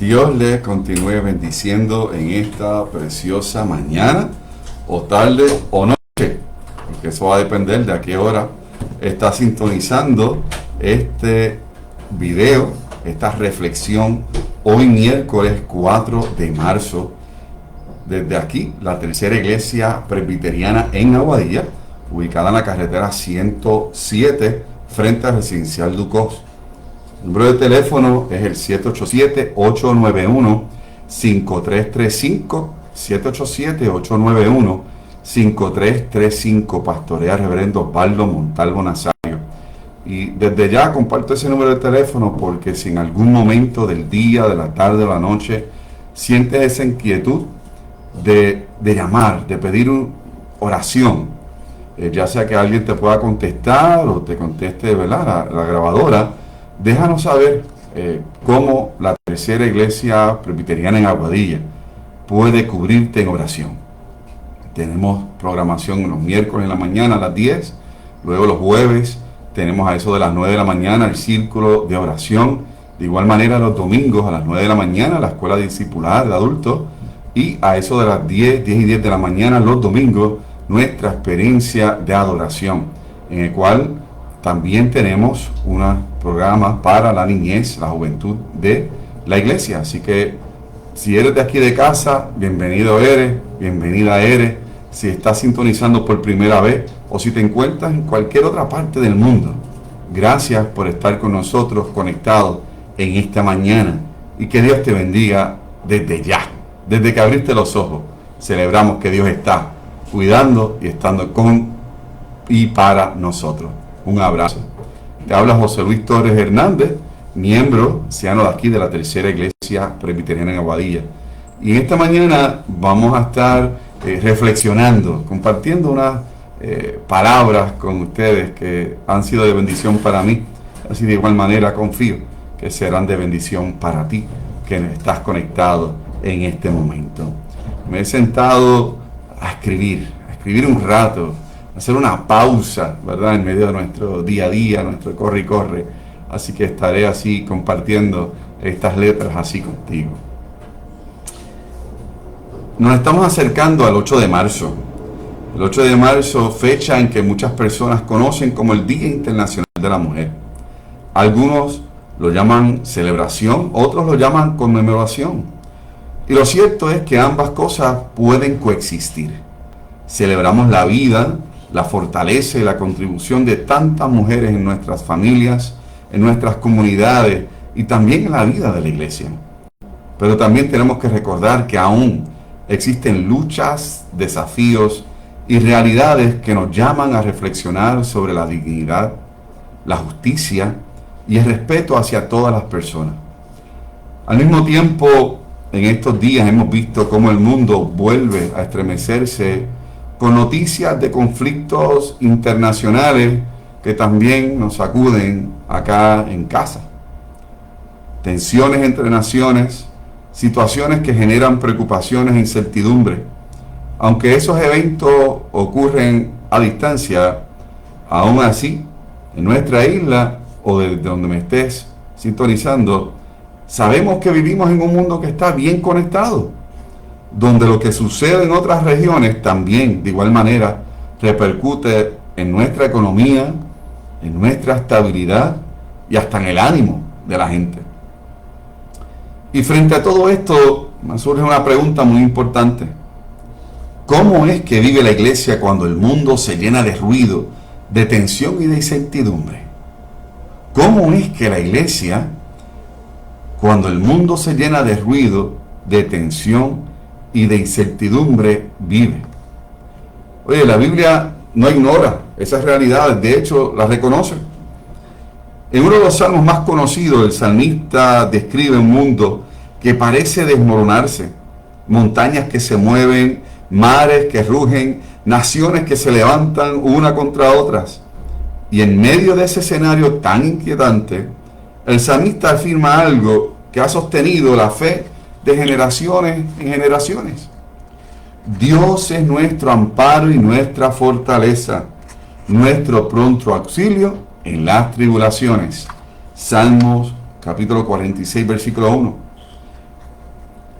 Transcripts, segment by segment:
Dios les continúe bendiciendo en esta preciosa mañana, o tarde, o noche, porque eso va a depender de a qué hora está sintonizando este video, esta reflexión, hoy miércoles 4 de marzo, desde aquí, la Tercera Iglesia Presbiteriana en Aguadilla, ubicada en la carretera 107, frente al Residencial Ducos. El número de teléfono es el 787-891-5335, 787-891-5335, pastorea Reverendo Osvaldo Montalvo Nazario. Y desde ya comparto ese número de teléfono porque si en algún momento del día, de la tarde o la noche sientes esa inquietud de llamar, de pedir oración, ya sea que alguien te pueda contestar o te conteste, ¿verdad?, la grabadora, déjanos saber cómo la Tercera Iglesia Presbiteriana en Aguadilla puede cubrirte en oración. Tenemos programación los miércoles en la mañana a las 10, luego los jueves tenemos a eso de las 9 de la mañana el círculo de oración, de igual manera los domingos a las 9 de la mañana la escuela discipular de adultos, y a eso de las 10 y 10 de la mañana los domingos nuestra experiencia de adoración, en el cual también tenemos un programa para la niñez, la juventud de la iglesia. Así que si eres de aquí de casa, bienvenido eres, bienvenida eres. Si estás sintonizando por primera vez o si te encuentras en cualquier otra parte del mundo, gracias por estar con nosotros conectados en esta mañana, y que Dios te bendiga desde ya, desde que abriste los ojos. Celebramos que Dios está cuidando y estando con y para nosotros. Un abrazo. Te habla José Luis Torres Hernández, miembro anciano de aquí de la Tercera Iglesia Presbiteriana en Aguadilla. Y en esta mañana vamos a estar reflexionando, compartiendo unas palabras con ustedes que han sido de bendición para mí. Así de igual manera confío que serán de bendición para ti, que estás conectado en este momento. Me he sentado a escribir un rato, hacer una pausa, ¿verdad?, en medio de nuestro día a día, nuestro corre y corre. Así que estaré así compartiendo estas letras así contigo. Nos estamos acercando al 8 de marzo. El 8 de marzo, fecha en que muchas personas conocen como el Día Internacional de la Mujer. Algunos lo llaman celebración, otros lo llaman conmemoración. Y lo cierto es que ambas cosas pueden coexistir. Celebramos la vida, la fortaleza y la contribución de tantas mujeres en nuestras familias, en nuestras comunidades y también en la vida de la iglesia. Pero también tenemos que recordar que aún existen luchas, desafíos y realidades que nos llaman a reflexionar sobre la dignidad, la justicia y el respeto hacia todas las personas. Al mismo tiempo, en estos días hemos visto cómo el mundo vuelve a estremecerse con noticias de conflictos internacionales que también nos sacuden acá en casa. Tensiones entre naciones, situaciones que generan preocupaciones e incertidumbre. Aunque esos eventos ocurren a distancia, aún así, en nuestra isla o desde donde me estés sintonizando, sabemos que vivimos en un mundo que está bien conectado, donde lo que sucede en otras regiones también, de igual manera, repercute en nuestra economía, en nuestra estabilidad y hasta en el ánimo de la gente. Y frente a todo esto, me surge una pregunta muy importante. ¿Cómo es que vive la iglesia cuando el mundo se llena de ruido, de tensión y de incertidumbre? ¿Cómo es que la iglesia, cuando el mundo se llena de ruido, de tensión y de incertidumbre, vive? Oye, la Biblia no ignora esas realidades, de hecho las reconoce. En uno de los salmos más conocidos, el salmista describe un mundo que parece desmoronarse, montañas que se mueven, mares que rugen, naciones que se levantan una contra otras. Y en medio de ese escenario tan inquietante, el salmista afirma algo que ha sostenido la fe de generaciones en generaciones. Dios es nuestro amparo y nuestra fortaleza, nuestro pronto auxilio en las tribulaciones. Salmos capítulo 46, versículo 1.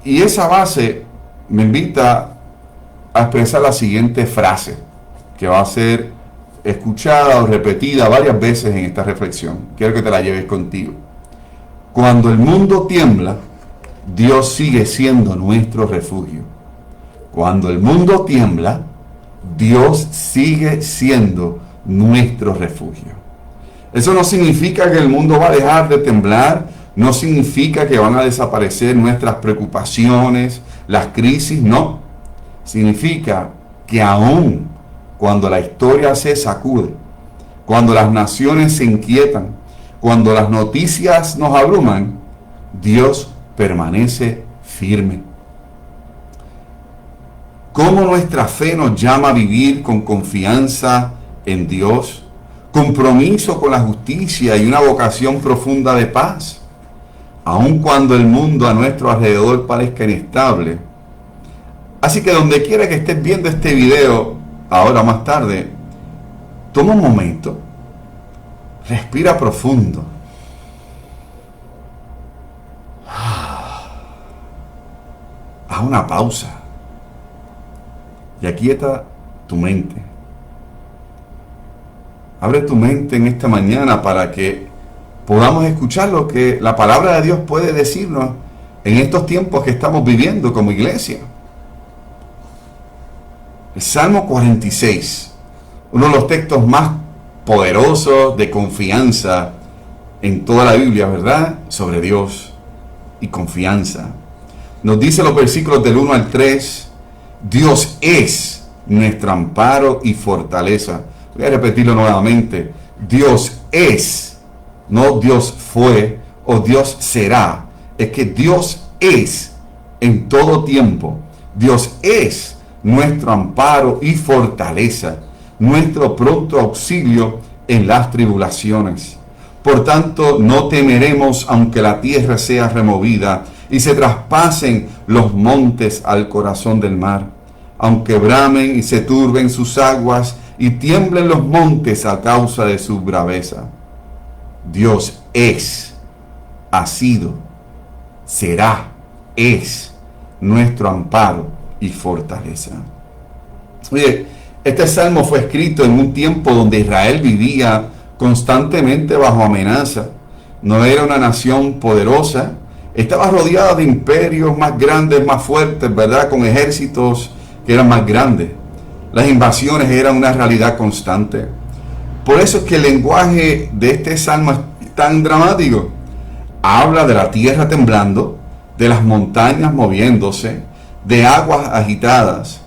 Y esa base me invita a expresar la siguiente frase, que va a ser escuchada o repetida varias veces en esta reflexión. Quiero que te la lleves contigo. Cuando el mundo tiembla, Dios sigue siendo nuestro refugio. Cuando el mundo tiembla, Dios sigue siendo nuestro refugio. Eso no significa que el mundo va a dejar de temblar, no significa que van a desaparecer nuestras preocupaciones, las crisis, no. Significa que aún cuando la historia se sacude, cuando las naciones se inquietan, cuando las noticias nos abruman, Dios permanece firme. ¿Cómo nuestra fe nos llama a vivir con confianza en Dios, compromiso con la justicia y una vocación profunda de paz? Aun cuando el mundo a nuestro alrededor parezca inestable. Así que donde quiera que estés viendo este video, ahora más tarde, toma un momento, respira profundo. Haz una pausa y aquieta tu mente. Abre tu mente en esta mañana para que podamos escuchar lo que la palabra de Dios puede decirnos en estos tiempos que estamos viviendo como iglesia. El Salmo 46, uno de los textos más poderosos de confianza en toda la Biblia, ¿verdad? Sobre Dios y confianza. Nos dice los versículos del 1 al 3, Dios es nuestro amparo y fortaleza. Voy a repetirlo nuevamente. Dios es, no Dios fue o Dios será. Es que Dios es en todo tiempo. Dios es nuestro amparo y fortaleza, nuestro pronto auxilio en las tribulaciones. Por tanto, no temeremos aunque la tierra sea removida y se traspasen los montes al corazón del mar, aunque bramen y se turben sus aguas y tiemblen los montes a causa de su braveza. Dios es, ha sido, será, es nuestro amparo y fortaleza. Oye, este salmo fue escrito en un tiempo donde Israel vivía constantemente bajo amenaza. No era una nación poderosa, estaba rodeada de imperios más grandes, más fuertes, ¿verdad? Con ejércitos que eran más grandes. Las invasiones eran una realidad constante. Por eso es que el lenguaje de este salmo es tan dramático. Habla de la tierra temblando, de las montañas moviéndose, de aguas agitadas,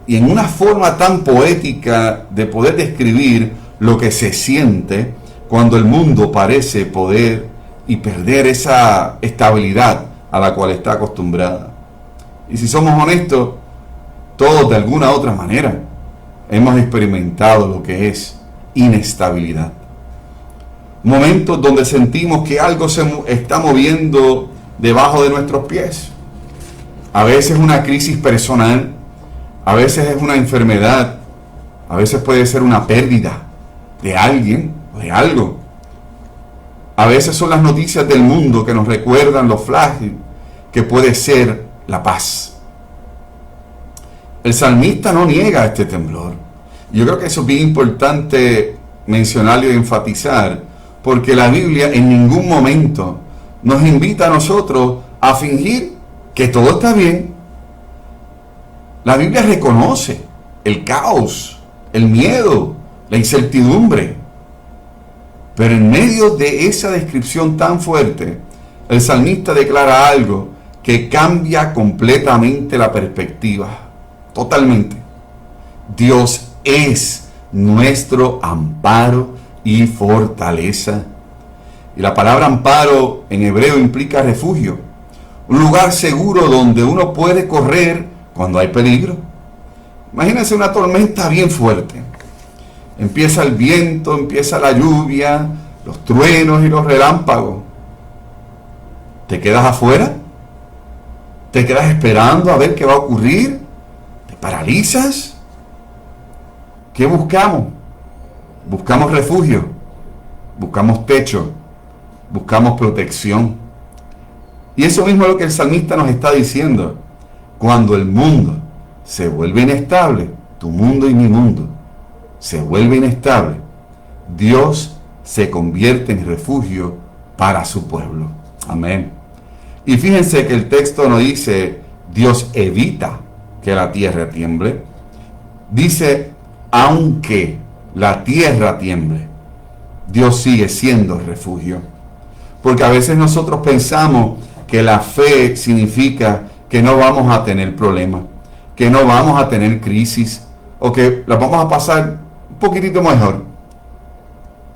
y en una forma tan poética de poder describir lo que se siente cuando el mundo parece poder y perder esa estabilidad a la cual está acostumbrada. Y si somos honestos, todos de alguna u otra manera hemos experimentado lo que es inestabilidad. Momentos donde sentimos que algo se está moviendo debajo de nuestros pies. A veces una crisis personal, a veces es una enfermedad, a veces puede ser una pérdida de alguien o de algo. A veces son las noticias del mundo que nos recuerdan lo frágil que puede ser la paz. El salmista no niega este temblor. Yo creo que eso es bien importante mencionarlo y enfatizar, porque la Biblia en ningún momento nos invita a nosotros a fingir que todo está bien. La Biblia reconoce el caos, el miedo, la incertidumbre. Pero en medio de esa descripción tan fuerte, el salmista declara algo que cambia completamente la perspectiva. Totalmente. Dios es nuestro amparo y fortaleza. Y la palabra amparo en hebreo implica refugio. Un lugar seguro donde uno puede correr cuando hay peligro. Imagínense una tormenta bien fuerte. Empieza el viento, empieza la lluvia, los truenos y los relámpagos. ¿Te quedas afuera? ¿Te quedas esperando a ver qué va a ocurrir? ¿Te paralizas? ¿Qué buscamos? Buscamos refugio, buscamos techo, buscamos protección. Y eso mismo es lo que el salmista nos está diciendo. Cuando el mundo se vuelve inestable, tu mundo y mi mundo se vuelve inestable, Dios se convierte en refugio para su pueblo. Amén. Y fíjense que el texto no dice Dios evita que la tierra tiemble. Dice, aunque la tierra tiemble, Dios sigue siendo refugio. Porque a veces nosotros pensamos que la fe significa que no vamos a tener problemas, que no vamos a tener crisis, o que la vamos a pasar un poquitito mejor.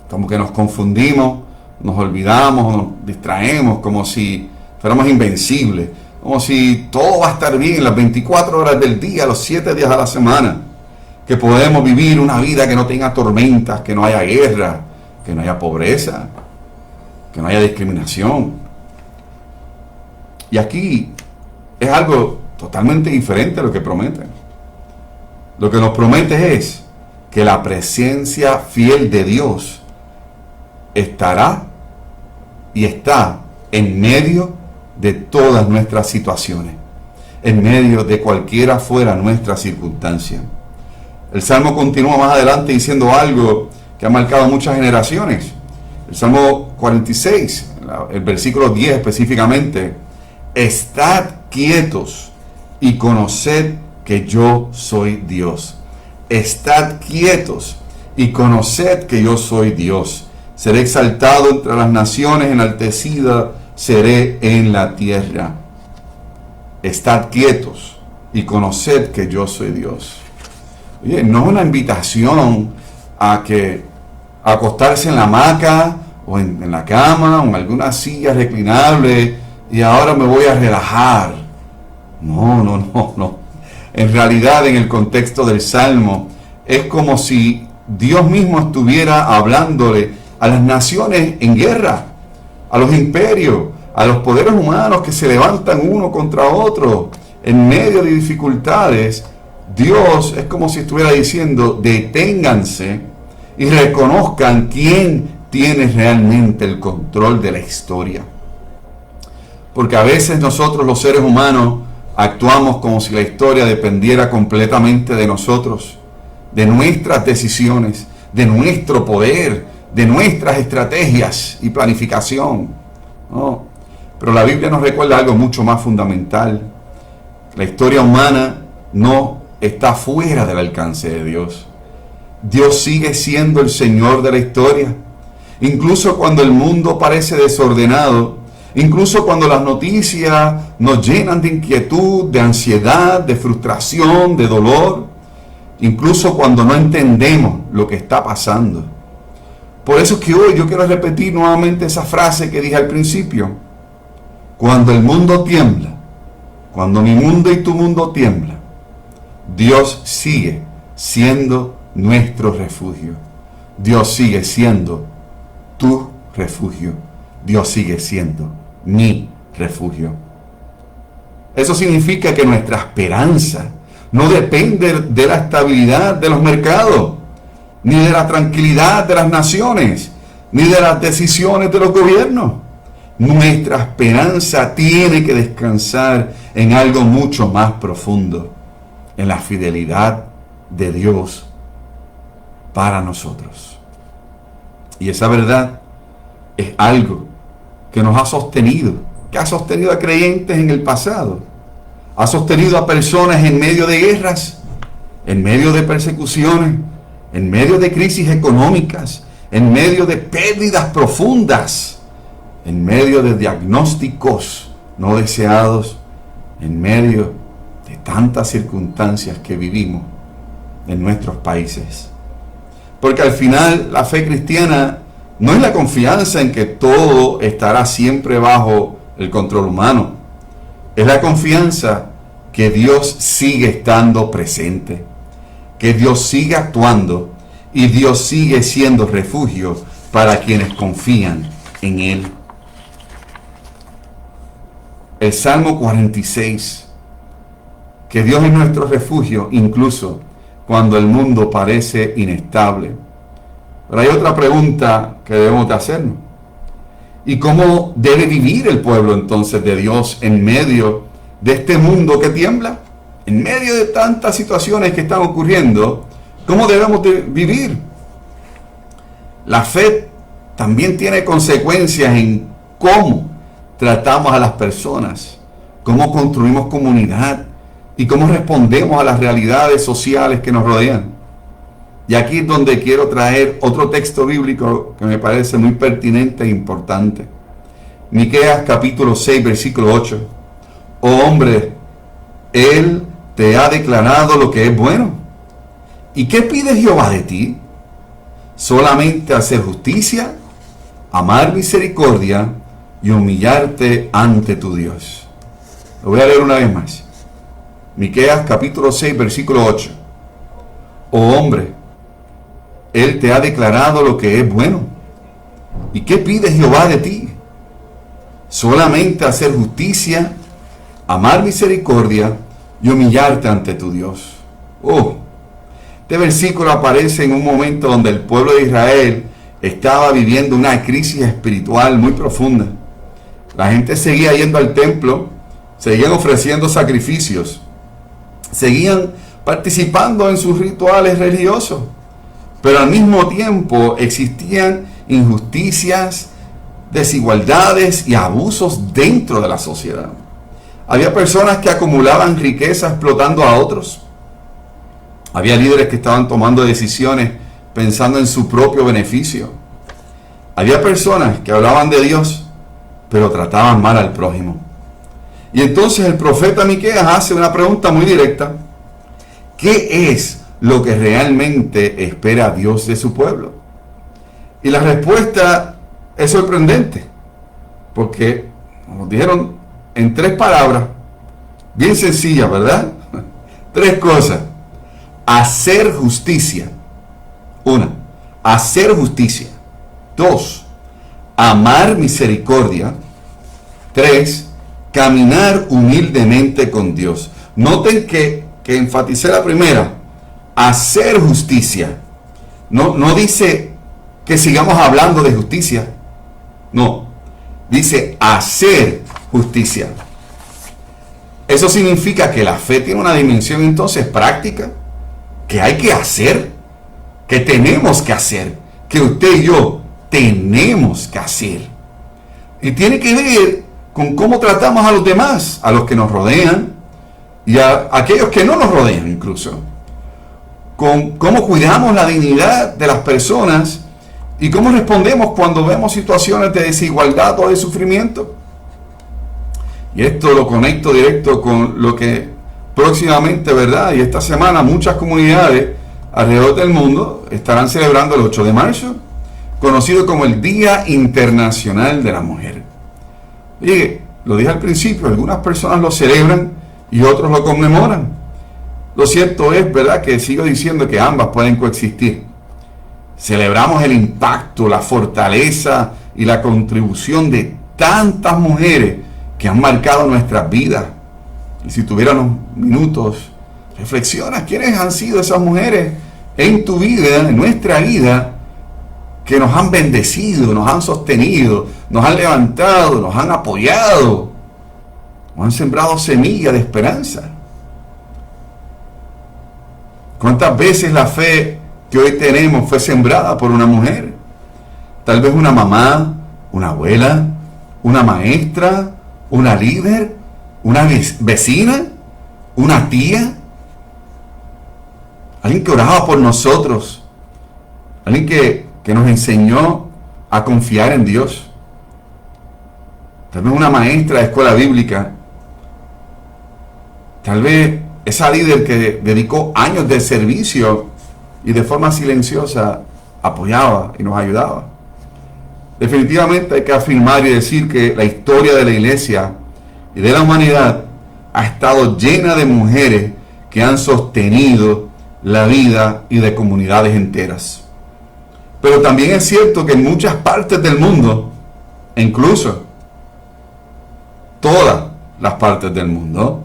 Como que nos confundimos, nos olvidamos, nos distraemos, como si fuéramos invencibles, como si todo va a estar bien las 24 horas del día, los 7 días a la semana, que podemos vivir una vida que no tenga tormentas, que no haya guerra, que no haya pobreza, que no haya discriminación. Y aquí es algo totalmente diferente a lo que promete. Lo que nos promete es que la presencia fiel de Dios estará y está en medio de todas nuestras situaciones, en medio de cualquiera fuera nuestra circunstancia. El Salmo continúa más adelante diciendo algo que ha marcado muchas generaciones. El Salmo 46, el versículo 10 específicamente: estad quietos y conoced que yo soy Dios. Estad quietos y conoced que yo soy Dios. Seré exaltado entre las naciones, enaltecida seré en la tierra. Estad quietos y conoced que yo soy Dios. Oye, no es una invitación a acostarse en la hamaca o en la cama o en alguna silla reclinable y ahora me voy a relajar. No. En realidad, en el contexto del Salmo, es como si Dios mismo estuviera hablándole a las naciones en guerra, a los imperios, a los poderes humanos que se levantan uno contra otro en medio de dificultades. Dios es como si estuviera diciendo: deténganse y reconozcan quién tiene realmente el control de la historia. Porque a veces nosotros, los seres humanos, actuamos como si la historia dependiera completamente de nosotros, de nuestras decisiones, de nuestro poder, de nuestras estrategias y planificación. No. Pero la Biblia nos recuerda algo mucho más fundamental. La historia humana no está fuera del alcance de Dios. Dios sigue siendo el Señor de la historia. Incluso cuando el mundo parece desordenado, incluso cuando las noticias nos llenan de inquietud, de ansiedad, de frustración, de dolor, incluso cuando no entendemos lo que está pasando. Por eso es que hoy yo quiero repetir nuevamente esa frase que dije al principio. Cuando el mundo tiembla, cuando mi mundo y tu mundo tiembla, Dios sigue siendo nuestro refugio. Dios sigue siendo tu refugio. Dios sigue siendo mi refugio. Eso significa que nuestra esperanza no depende de la estabilidad de los mercados, ni de la tranquilidad de las naciones, ni de las decisiones de los gobiernos. Nuestra esperanza tiene que descansar en algo mucho más profundo, en la fidelidad de Dios para nosotros. Y esa verdad es algo que nos ha sostenido, que ha sostenido a creyentes en el pasado, ha sostenido a personas en medio de guerras, en medio de persecuciones, en medio de crisis económicas, en medio de pérdidas profundas, en medio de diagnósticos no deseados, en medio de tantas circunstancias que vivimos en nuestros países. Porque al final la fe cristiana no es la confianza en que todo estará siempre bajo el control humano. Es la confianza que Dios sigue estando presente, que Dios sigue actuando y Dios sigue siendo refugio para quienes confían en Él. El Salmo 46, que Dios es nuestro refugio incluso cuando el mundo parece inestable. Pero hay otra pregunta que debemos de hacernos. ¿Y cómo debe vivir el pueblo entonces de Dios en medio de este mundo que tiembla? En medio de tantas situaciones que están ocurriendo, ¿cómo debemos de vivir? La fe también tiene consecuencias en cómo tratamos a las personas, cómo construimos comunidad y cómo respondemos a las realidades sociales que nos rodean. Y aquí es donde quiero traer otro texto bíblico que me parece muy pertinente e importante. Miqueas capítulo 6, versículo 8. Oh hombre, Él te ha declarado lo que es bueno. ¿Y qué pide Jehová de ti? Solamente hacer justicia, amar misericordia y humillarte ante tu Dios. Lo voy a leer una vez más. Miqueas capítulo 6, versículo 8. Oh hombre, Él te ha declarado lo que es bueno. ¿Y qué pide Jehová de ti? Solamente hacer justicia, amar misericordia y humillarte ante tu Dios. Este versículo aparece en un momento donde el pueblo de Israel estaba viviendo una crisis espiritual muy profunda. La gente seguía yendo al templo, seguían ofreciendo sacrificios, seguían participando en sus rituales religiosos, pero al mismo tiempo existían injusticias, desigualdades y abusos dentro de la sociedad. Había personas que acumulaban riqueza explotando a otros. Había líderes que estaban tomando decisiones pensando en su propio beneficio. Había personas que hablaban de Dios, pero trataban mal al prójimo. Y entonces el profeta Miqueas hace una pregunta muy directa. ¿Qué es lo que realmente espera Dios de su pueblo? Y la respuesta es sorprendente, porque nos dijeron en 3 palabras, bien sencillas, ¿verdad? 3 cosas. Hacer justicia. 1. Hacer justicia. 2. Amar misericordia. 3. Caminar humildemente con Dios. Noten que enfaticé la primera. Hacer justicia. No dice que sigamos hablando de justicia. No. Dice hacer justicia. Eso significa que la fe tiene una dimensión entonces práctica, que hay que hacer, que tenemos que hacer, que usted y yo tenemos que hacer. Y tiene que ver con cómo tratamos a los demás, a los que nos rodean y a aquellos que no nos rodean incluso. Con cómo cuidamos la dignidad de las personas y cómo respondemos cuando vemos situaciones de desigualdad o de sufrimiento. Y esto lo conecto directo con lo que próximamente, ¿verdad? Y esta semana muchas comunidades alrededor del mundo estarán celebrando el 8 de marzo, conocido como el Día Internacional de la Mujer. Oye, lo dije al principio, algunas personas lo celebran y otros lo conmemoran. Lo cierto es, ¿verdad?, que sigo diciendo que ambas pueden coexistir. Celebramos el impacto, la fortaleza y la contribución de tantas mujeres que han marcado nuestras vidas. Y si tuviéramos minutos, reflexiona quiénes han sido esas mujeres en tu vida, en nuestra vida, que nos han bendecido, nos han sostenido, nos han levantado, nos han apoyado, nos han sembrado semillas de esperanza. ¿Cuántas veces la fe que hoy tenemos fue sembrada por una mujer? Tal vez una mamá, una abuela, una maestra, una líder, una vecina, una tía, alguien que oraba por nosotros, alguien que nos enseñó a confiar en Dios. Tal vez una maestra de escuela bíblica, tal vez esa líder que dedicó años de servicio y de forma silenciosa apoyaba y nos ayudaba. Definitivamente hay que afirmar y decir que la historia de la iglesia y de la humanidad ha estado llena de mujeres que han sostenido la vida y de comunidades enteras. Pero también es cierto que en muchas partes del mundo, incluso todas las partes del mundo,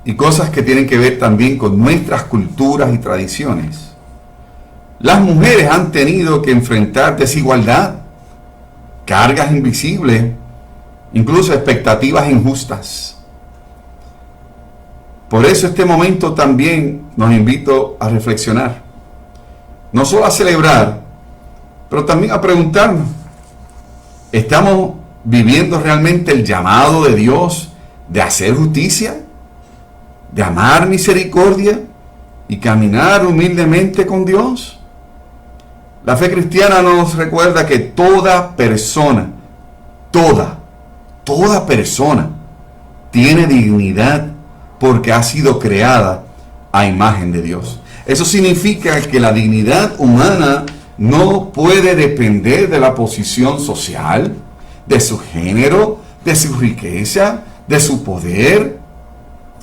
y cosas que tienen que ver también con nuestras culturas y tradiciones, las mujeres han tenido que enfrentar desigualdad, cargas invisibles, incluso expectativas injustas. Por eso este momento también nos invito a reflexionar, no solo a celebrar, pero también a preguntarnos, ¿estamos viviendo realmente el llamado de Dios de hacer justicia, de amar misericordia y caminar humildemente con Dios? La fe cristiana nos recuerda que toda persona, toda persona tiene dignidad porque ha sido creada a imagen de Dios. Eso significa que la dignidad humana no puede depender de la posición social, de su género, de su riqueza, de su poder,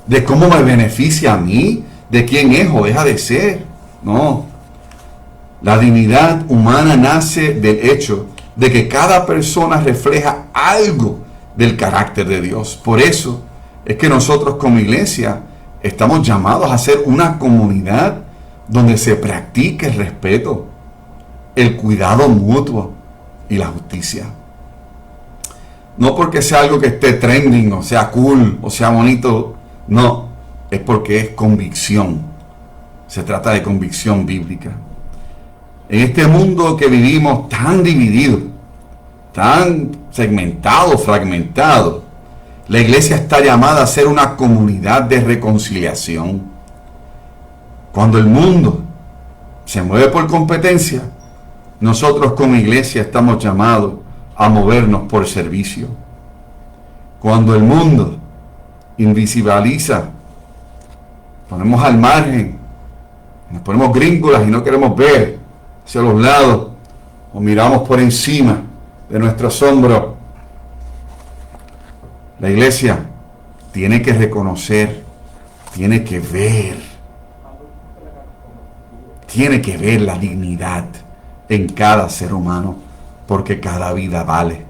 de cómo me beneficia a mí, de quién es o deja de ser. No. La dignidad humana nace del hecho de que cada persona refleja algo del carácter de Dios. Por eso es que nosotros como iglesia estamos llamados a ser una comunidad donde se practique el respeto, el cuidado mutuo y la justicia. No porque sea algo que esté trending, o sea cool, o sea bonito, no, es porque es convicción. Se trata de convicción bíblica. En este mundo que vivimos tan dividido, tan segmentado, fragmentado, la iglesia está llamada a ser una comunidad de reconciliación. Cuando el mundo se mueve por competencia, nosotros como iglesia estamos llamados a movernos por servicio. Cuando el mundo invisibiliza, ponemos al margen, nos ponemos gringolas y no queremos ver hacia los lados o miramos por encima de nuestros hombros, la iglesia tiene que reconocer, tiene que ver la dignidad en cada ser humano, porque cada vida vale.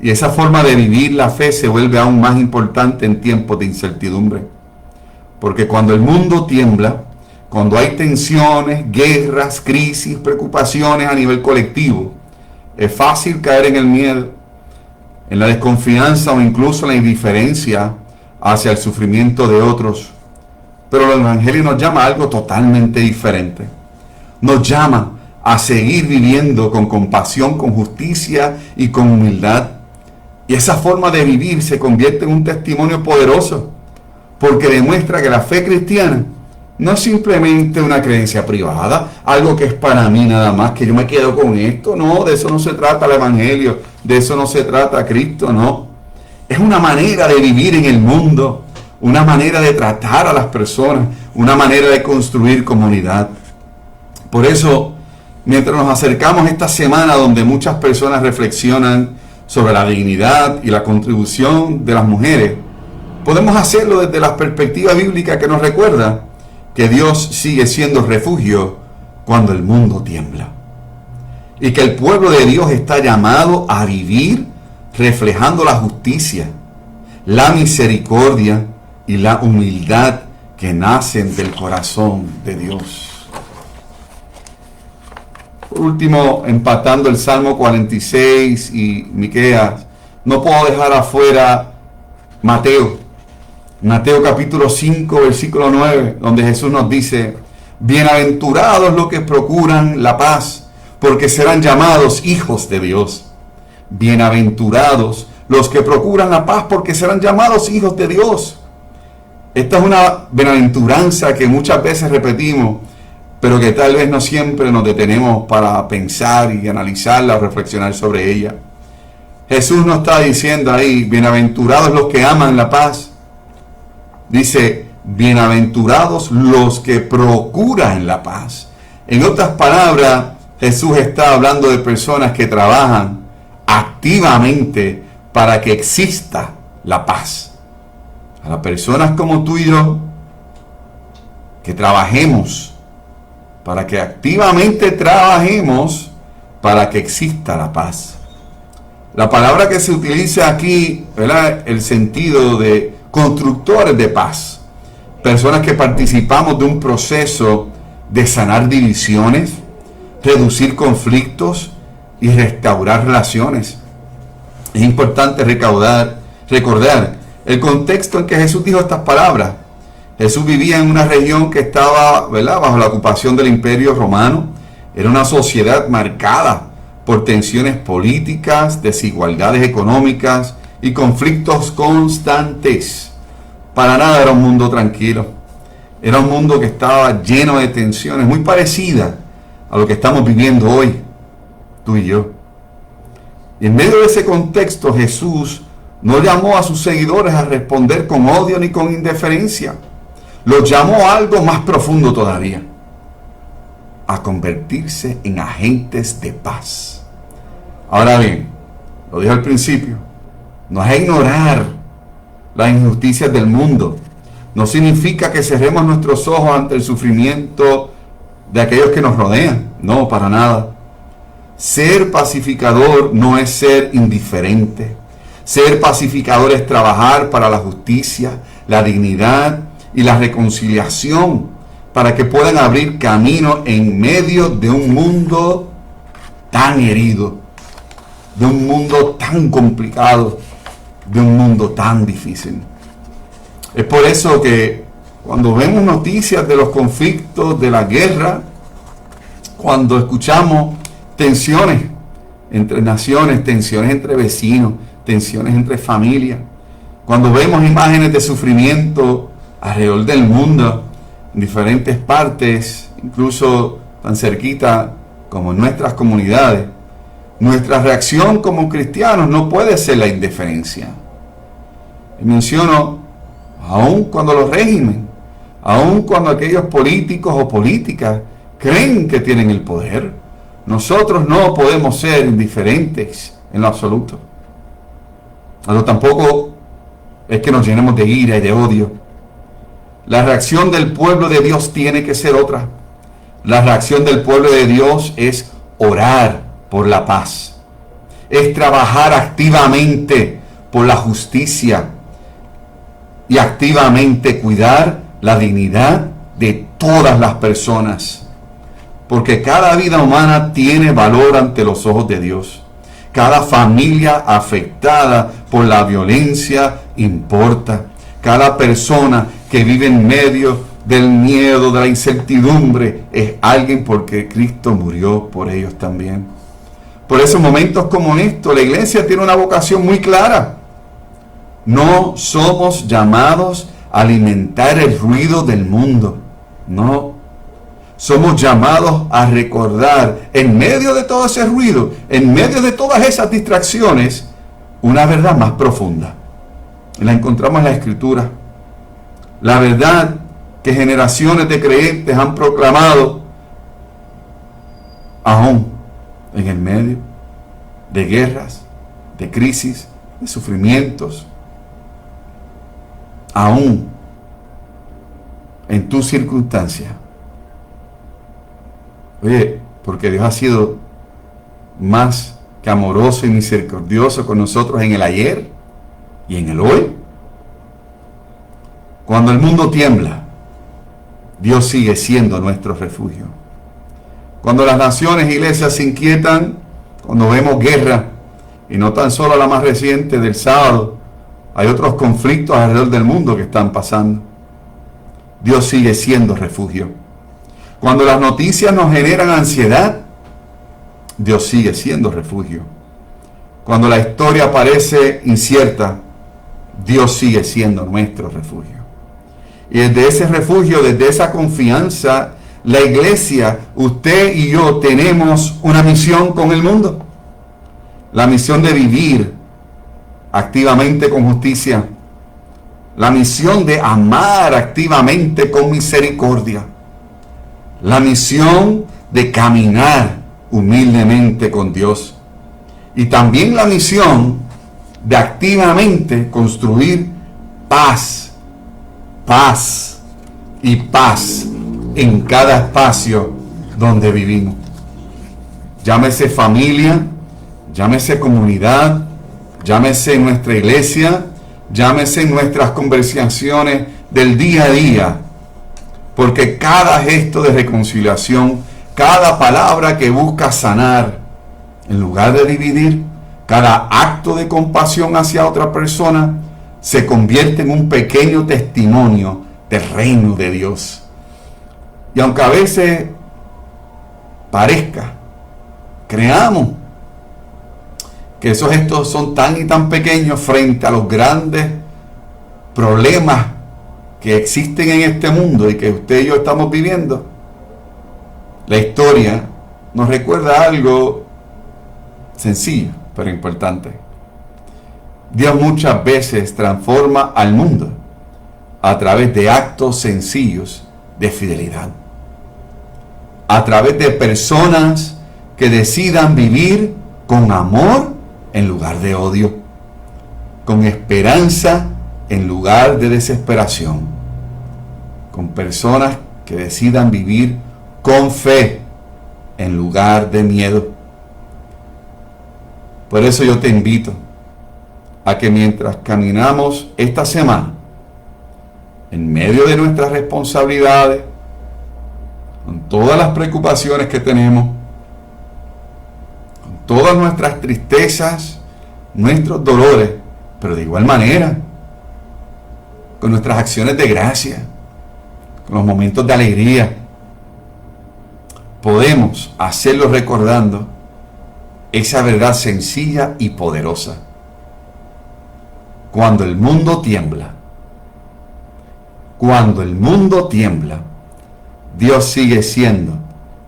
Y esa forma de vivir la fe se vuelve aún más importante en tiempos de incertidumbre, porque cuando el mundo tiembla, cuando hay tensiones, guerras, crisis, preocupaciones a nivel colectivo, es fácil caer en el miedo, en la desconfianza o incluso en la indiferencia hacia el sufrimiento de otros. Pero el Evangelio nos llama a algo totalmente diferente. Nos llama a seguir viviendo con compasión, con justicia y con humildad. Y esa forma de vivir se convierte en un testimonio poderoso, porque demuestra que la fe cristiana no es simplemente una creencia privada, algo que es para mí nada más, que yo me quedo con esto. No, de eso no se trata el Evangelio, de eso no se trata Cristo, no. Es una manera de vivir en el mundo, una manera de tratar a las personas, una manera de construir comunidad. Por eso, mientras nos acercamos esta semana donde muchas personas reflexionan sobre la dignidad y la contribución de las mujeres, podemos hacerlo desde la perspectiva bíblica que nos recuerda que Dios sigue siendo refugio cuando el mundo tiembla. Y que el pueblo de Dios está llamado a vivir reflejando la justicia, la misericordia y la humildad que nacen del corazón de Dios. Por último, empatando el Salmo 46 y Miqueas, no puedo dejar afuera Mateo capítulo 5, versículo 9, donde Jesús nos dice: bienaventurados los que procuran la paz, porque serán llamados hijos de Dios. Bienaventurados los que procuran la paz, porque serán llamados hijos de Dios. Esta es una bienaventuranza que muchas veces repetimos, pero que tal vez no siempre nos detenemos para pensar y analizarla o reflexionar sobre ella. Jesús nos está diciendo ahí: bienaventurados los que aman la paz. Dice: bienaventurados los que procuran la paz. En otras palabras, Jesús está hablando de personas que trabajan activamente para que exista la paz. A las personas como tú y yo, que trabajemos, para que activamente trabajemos para que exista la paz. La palabra que se utiliza aquí, ¿verdad?, el sentido de constructores de paz, personas que participamos de un proceso de sanar divisiones, reducir conflictos y restaurar relaciones. Es importante recordar el contexto en que Jesús dijo estas palabras. Jesús vivía en una región que estaba, ¿verdad?, bajo la ocupación del Imperio Romano. Era una sociedad marcada por tensiones políticas, desigualdades económicas y conflictos constantes. Para nada era un mundo tranquilo. Era un mundo que estaba lleno de tensiones, muy parecida a lo que estamos viviendo hoy, tú y yo. Y en medio de ese contexto, Jesús no llamó a sus seguidores a responder con odio ni con indiferencia. Los llamó a algo más profundo todavía: a convertirse en agentes de paz. Ahora bien, lo dije al principio, no es a ignorar las injusticias del mundo. No significa que cerremos nuestros ojos ante el sufrimiento de aquellos que nos rodean. No, para nada. Ser pacificador no es ser indiferente. Ser pacificador es trabajar para la justicia, la dignidad y la reconciliación, para que puedan abrir camino en medio de un mundo tan herido, de un mundo tan complicado, de un mundo tan difícil. Es por eso que cuando vemos noticias de los conflictos, de la guerra, cuando escuchamos tensiones entre naciones, tensiones entre vecinos, tensiones entre familias, cuando vemos imágenes de sufrimiento alrededor del mundo, en diferentes partes, incluso tan cerquita como en nuestras comunidades, nuestra reacción como cristianos no puede ser la indiferencia. Y menciono, aun cuando los regímenes, aun cuando aquellos políticos o políticas creen que tienen el poder, nosotros no podemos ser indiferentes en lo absoluto. Pero tampoco es que nos llenemos de ira y de odio. La reacción del pueblo de Dios tiene que ser otra. La reacción del pueblo de Dios es orar por la paz. Es trabajar activamente por la justicia y activamente cuidar la dignidad de todas las personas. Porque cada vida humana tiene valor ante los ojos de Dios. Cada familia afectada por la violencia importa. Cada persona que vive en medio del miedo, de la incertidumbre, es alguien porque Cristo murió por ellos también. Por eso en momentos como estos, la iglesia tiene una vocación muy clara. No somos llamados a alimentar el ruido del mundo. No. Somos llamados a recordar, en medio de todo ese ruido, en medio de todas esas distracciones, una verdad más profunda. Y la encontramos en la Escritura. La verdad que generaciones de creyentes han proclamado, aún en el medio de guerras, de crisis, de sufrimientos, aún en tu circunstancia. Oye, porque Dios ha sido más que amoroso y misericordioso con nosotros en el ayer y en el hoy. Cuando el mundo tiembla, Dios sigue siendo nuestro refugio. Cuando las naciones e iglesias se inquietan, cuando vemos guerra, y no tan solo la más reciente del sábado, hay otros conflictos alrededor del mundo que están pasando, Dios sigue siendo refugio. Cuando las noticias nos generan ansiedad, Dios sigue siendo refugio. Cuando la historia parece incierta, Dios sigue siendo nuestro refugio. Y desde ese refugio, desde esa confianza, la iglesia, usted y yo tenemos una misión con el mundo. La misión de vivir activamente con justicia. La misión de amar activamente con misericordia. La misión de caminar humildemente con Dios. Y también la misión de activamente construir paz, paz y paz en cada espacio donde vivimos. Llámese familia, llámese comunidad, llámese nuestra iglesia, llámese nuestras conversaciones del día a día. Porque cada gesto de reconciliación, cada palabra que busca sanar, En lugar de dividir, cada acto de compasión hacia otra persona se convierte en un pequeño testimonio del reino de Dios. Y aunque a veces parezca, creamos que esos gestos son tan y tan pequeños frente a los grandes problemas que existen en este mundo y que usted y yo estamos viviendo, la historia nos recuerda algo sencillo, pero importante. Dios muchas veces transforma al mundo a través de actos sencillos de fidelidad, a través de personas que decidan vivir con amor en lugar de odio, con esperanza en lugar de desesperación, con personas que decidan vivir con fe en lugar de miedo. Por eso yo te invito a que mientras caminamos esta semana, en medio de nuestras responsabilidades, con todas las preocupaciones que tenemos, con todas nuestras tristezas, nuestros dolores, pero de igual manera, con nuestras acciones de gracia, con los momentos de alegría, podemos hacerlo recordando esa verdad sencilla y poderosa. Cuando el mundo tiembla, Dios sigue siendo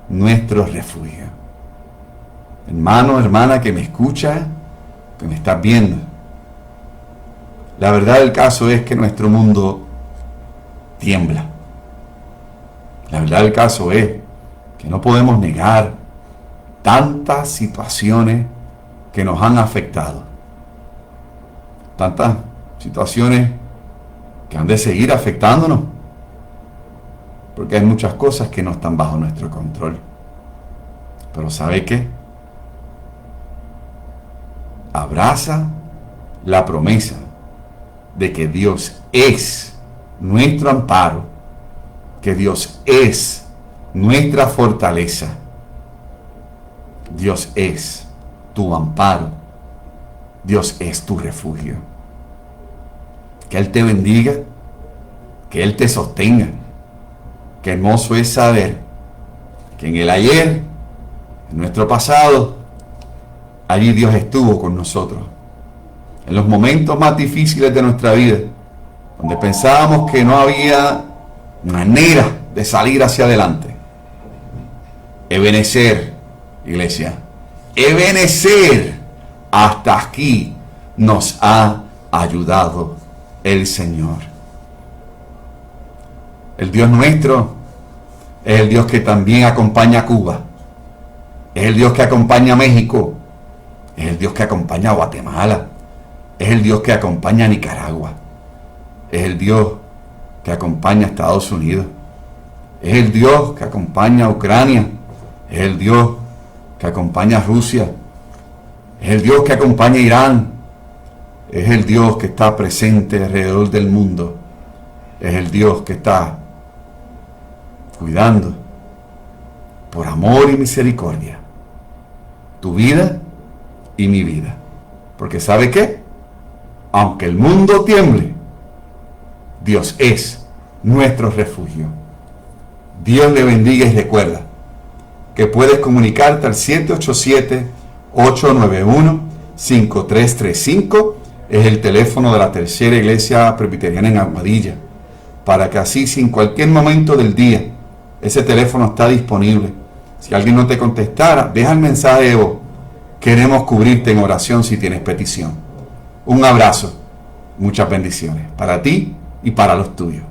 nuestro refugio. Hermano, hermana que me escucha, que me estás viendo, la verdad del caso es que nuestro mundo tiembla. La verdad del caso es que no podemos negar tantas situaciones que nos han afectado. Tantas situaciones que han de seguir afectándonos. Porque hay muchas cosas que no están bajo nuestro control. Pero ¿sabe qué? Abraza la promesa de que Dios es nuestro amparo, que Dios es nuestra fortaleza. Dios es tu amparo. Dios es tu refugio. Que Él te bendiga, que Él te sostenga. Qué hermoso es saber que en el ayer, en nuestro pasado, allí Dios estuvo con nosotros. En los momentos más difíciles de nuestra vida, donde pensábamos que no había manera de salir hacia adelante. Ebenecer, iglesia, Ebenecer, hasta aquí nos ha ayudado el Señor. El Dios nuestro es el Dios que también acompaña a Cuba, es el Dios que acompaña a México, es el Dios que acompaña a Guatemala, es el Dios que acompaña a Nicaragua, es el Dios que acompaña a Estados Unidos, es el Dios que acompaña a Ucrania, es el Dios que acompaña a Rusia, es el Dios que acompaña a Irán, es el Dios que está presente alrededor del mundo, es el Dios que está cuidando por amor y misericordia tu vida y mi vida. Porque ¿sabe qué? Aunque el mundo tiemble, Dios es nuestro refugio. Dios le bendiga y recuerda que puedes comunicarte al 787-891-5335. Es el teléfono de la Tercera Iglesia Presbiteriana en Aguadilla, para que así, si en cualquier momento del día ese teléfono está disponible, si alguien no te contestara, deja el mensaje de voz. Queremos cubrirte en oración si tienes petición. Un abrazo, muchas bendiciones para ti y para los tuyos.